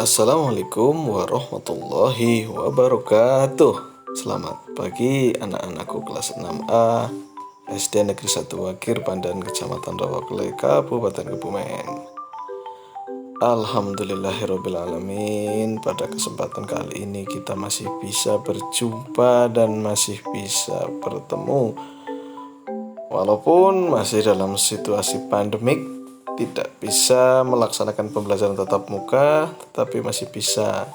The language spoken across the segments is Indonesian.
Assalamualaikum warahmatullahi wabarakatuh. Selamat pagi anak-anakku kelas 6A SD Negeri 1 Wagir Pandan Kecamatan Rawakele Kabupaten Kebumen. Alhamdulillahirrabbilalamin. Pada kesempatan kali ini kita masih bisa berjumpa dan masih bisa bertemu. Walaupun masih dalam situasi pandemik, tidak bisa melaksanakan pembelajaran tatap muka, tetapi masih bisa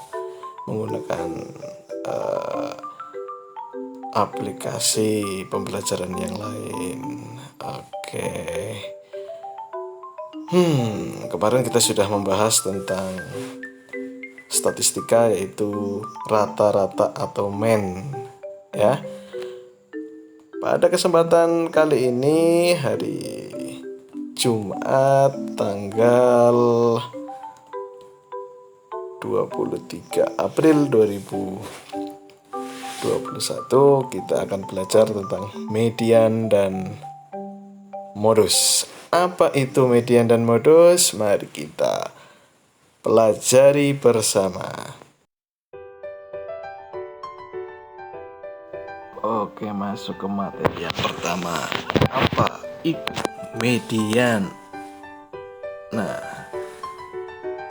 menggunakan aplikasi pembelajaran yang lain. Oke. Kemarin kita sudah membahas tentang statistika, yaitu rata-rata atau mean, ya. Pada kesempatan kali ini, hari Jumat tanggal 23 April 2021, kita akan belajar tentang median dan modus. Apa itu median dan modus? Mari kita pelajari bersama. Oke, masuk ke materi yang pertama. Apa itu median? Nah,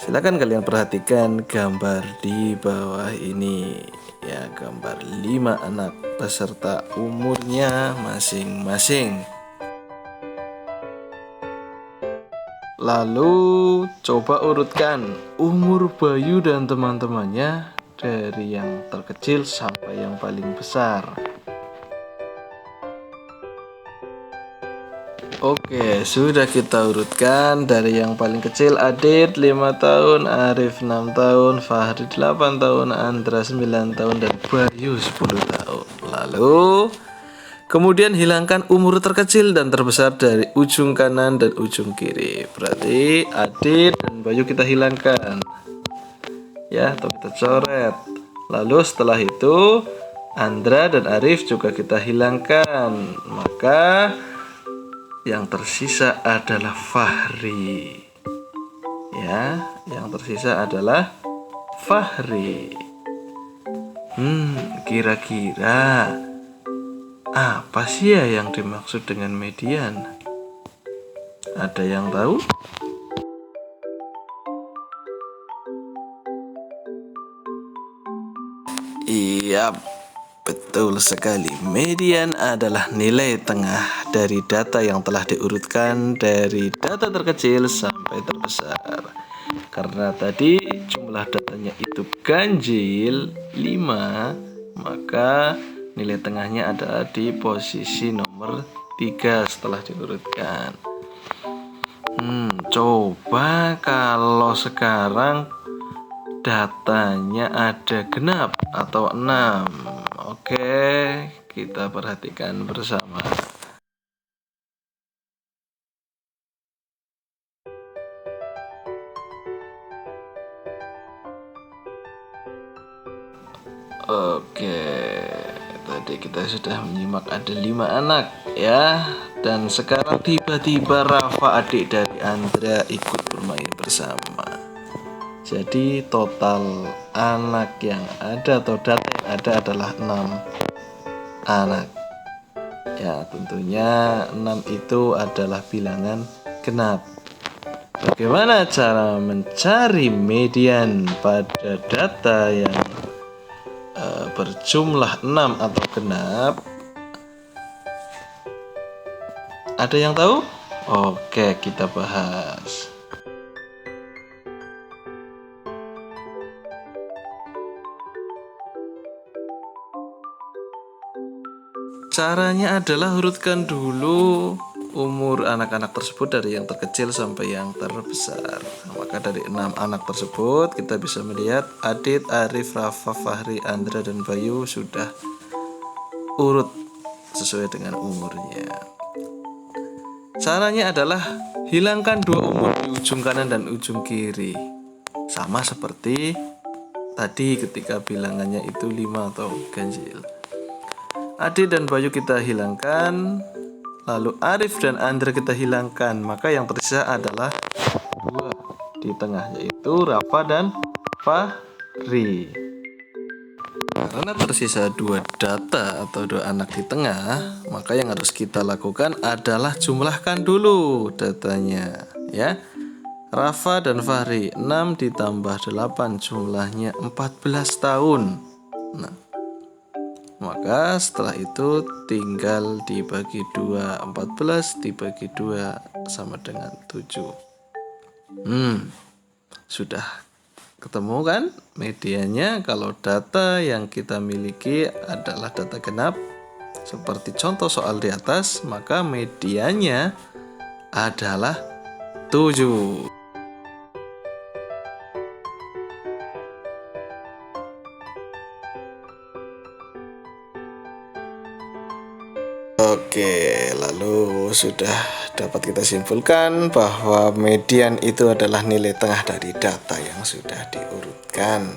silakan kalian perhatikan gambar di bawah ini, ya, gambar 5 anak beserta umurnya masing-masing. Lalu coba urutkan umur Bayu dan teman-temannya dari yang terkecil sampai yang paling besar. Oke, sudah kita urutkan. Dari yang paling kecil Adit 5 tahun, Arif 6 tahun, Fahri 8 tahun, Andra 9 tahun, dan Bayu 10 tahun. Lalu kemudian hilangkan umur terkecil dan terbesar dari ujung kanan dan ujung kiri. Berarti Adit dan Bayu kita hilangkan, ya, atau kita coret. Lalu setelah itu Andra dan Arif juga kita hilangkan. Maka yang tersisa adalah Fahri. Ya, yang tersisa adalah Fahri. Kira-kira apa sih ya yang dimaksud dengan median? Ada yang tahu? Iya, betul sekali. Median adalah nilai tengah dari data yang telah diurutkan dari data terkecil sampai terbesar. Karena tadi jumlah datanya itu ganjil 5, maka nilai tengahnya adalah di posisi nomor 3 setelah diurutkan. Coba kalau sekarang datanya ada genap atau 6. Oke, kita perhatikan bersama. Oke, tadi kita sudah menyimak ada 5 anak, ya. Dan sekarang tiba-tiba Rafa, adik dari Andra, ikut bermain bersama. Jadi total anak yang ada atau data yang ada adalah 6 anak. Ya, tentunya 6 itu adalah bilangan genap. Bagaimana cara mencari median pada data yang berjumlah 6 atau genap? Ada yang tahu? Oke, kita bahas. Caranya adalah urutkan dulu umur anak-anak tersebut dari yang terkecil sampai yang terbesar. Maka dari 6 anak tersebut kita bisa melihat Adit, Arif, Rafa, Fahri, Andra, dan Bayu sudah urut sesuai dengan umurnya. Caranya adalah hilangkan 2 umur di ujung kanan dan ujung kiri. Sama seperti tadi ketika bilangannya itu 5 atau ganjil. Adit dan Bayu kita hilangkan, lalu Arif dan Andra kita hilangkan, maka yang tersisa adalah 2 di tengah, yaitu Rafa dan Fahri. Karena tersisa 2 data atau 2 anak di tengah, maka yang harus kita lakukan adalah jumlahkan dulu datanya, ya. Rafa dan Fahri, 6 ditambah 8 jumlahnya 14 tahun. Nah, maka setelah itu tinggal dibagi 2, 14 dibagi 2 sama dengan 7. Sudah ketemu kan medianya. Kalau data yang kita miliki adalah data genap seperti contoh soal di atas, maka medianya adalah 7. Oke, lalu sudah dapat kita simpulkan bahwa median itu adalah nilai tengah dari data yang sudah diurutkan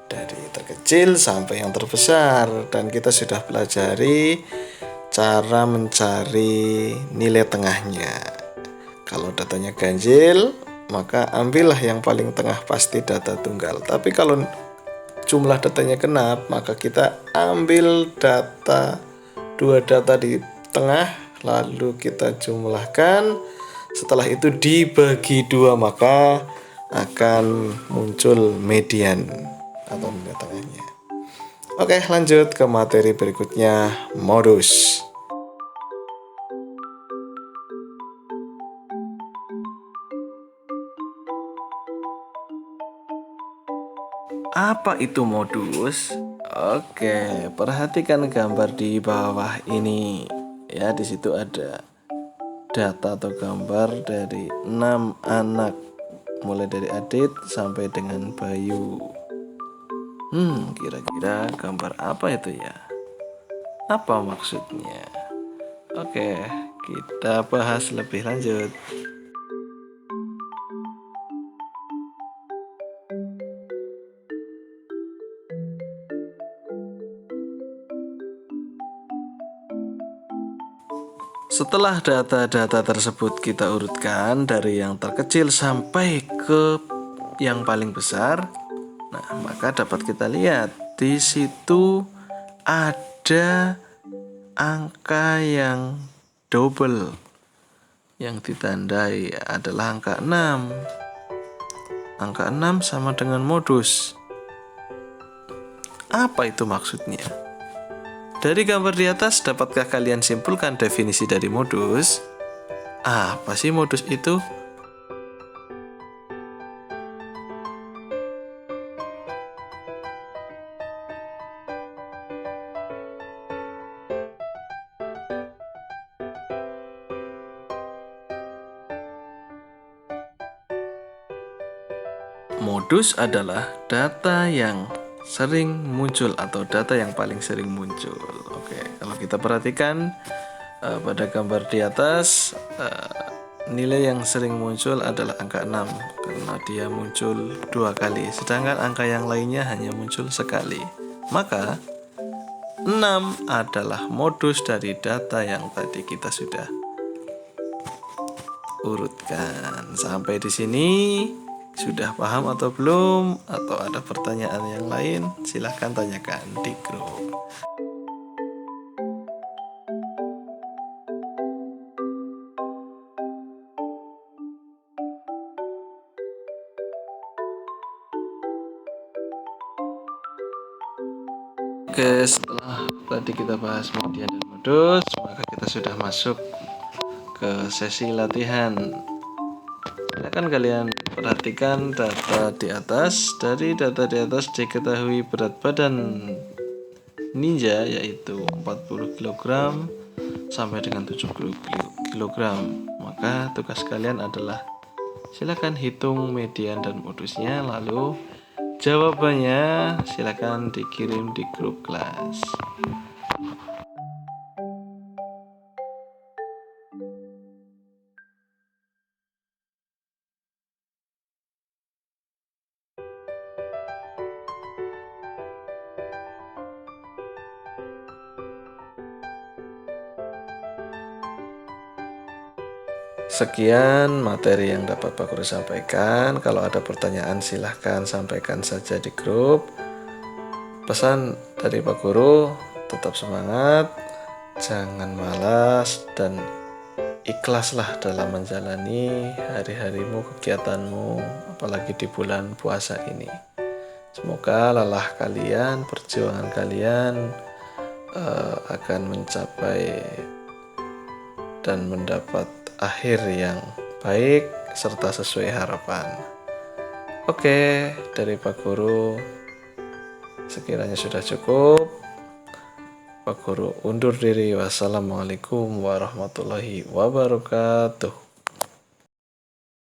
dari terkecil sampai yang terbesar, dan kita sudah pelajari cara mencari nilai tengahnya. Kalau datanya ganjil, maka ambillah yang paling tengah, pasti data tunggal. Tapi kalau jumlah datanya genap, maka kita ambil 2 data di tengah, lalu kita jumlahkan. Setelah itu dibagi 2, maka akan muncul median atau nilai tengahnya. Oke, lanjut ke materi berikutnya, modus. Apa itu modus? Oke, perhatikan gambar di bawah ini. Ya, di situ ada data atau gambar dari 6 anak, mulai dari Adit sampai dengan Bayu. Kira-kira gambar apa itu ya? Apa maksudnya? Oke, kita bahas lebih lanjut. Setelah data-data tersebut kita urutkan dari yang terkecil sampai ke yang paling besar, nah maka dapat kita lihat di situ ada angka yang double. Yang ditandai adalah angka 6. Angka 6 sama dengan modus. Apa itu maksudnya? Dari gambar di atas, dapatkah kalian simpulkan definisi dari modus? Apa sih modus itu? Modus adalah data yang sering muncul atau data yang paling sering muncul. Oke, kalau kita perhatikan pada gambar di atas, nilai yang sering muncul adalah angka 6 karena dia muncul 2 kali, sedangkan angka yang lainnya hanya muncul sekali. Maka 6 adalah modus dari data yang tadi kita sudah urutkan. Sampai di sini sudah paham atau belum? Atau ada pertanyaan yang lain? Silahkan tanyakan di grup. Oke, setelah tadi kita bahas median dan modus, maka kita sudah masuk ke sesi latihan. Silakan kalian perhatikan data di atas. Dari data di atas diketahui berat badan ninja yaitu 40 kg sampai dengan 70 kg. Maka tugas kalian adalah silakan hitung median dan modusnya, lalu jawabannya silakan dikirim di grup kelas. Sekian materi yang dapat Pak Guru sampaikan. Kalau ada pertanyaan silahkan sampaikan saja di grup. Pesan dari Pak Guru, tetap semangat, jangan malas, dan ikhlaslah dalam menjalani hari-harimu, kegiatanmu, apalagi di bulan puasa ini. Semoga lelah kalian, perjuangan kalian akan mencapai dan mendapat akhir yang baik serta sesuai harapan. Oke, dari Pak Guru sekiranya sudah cukup. Pak Guru undur diri. Wassalamualaikum warahmatullahi wabarakatuh.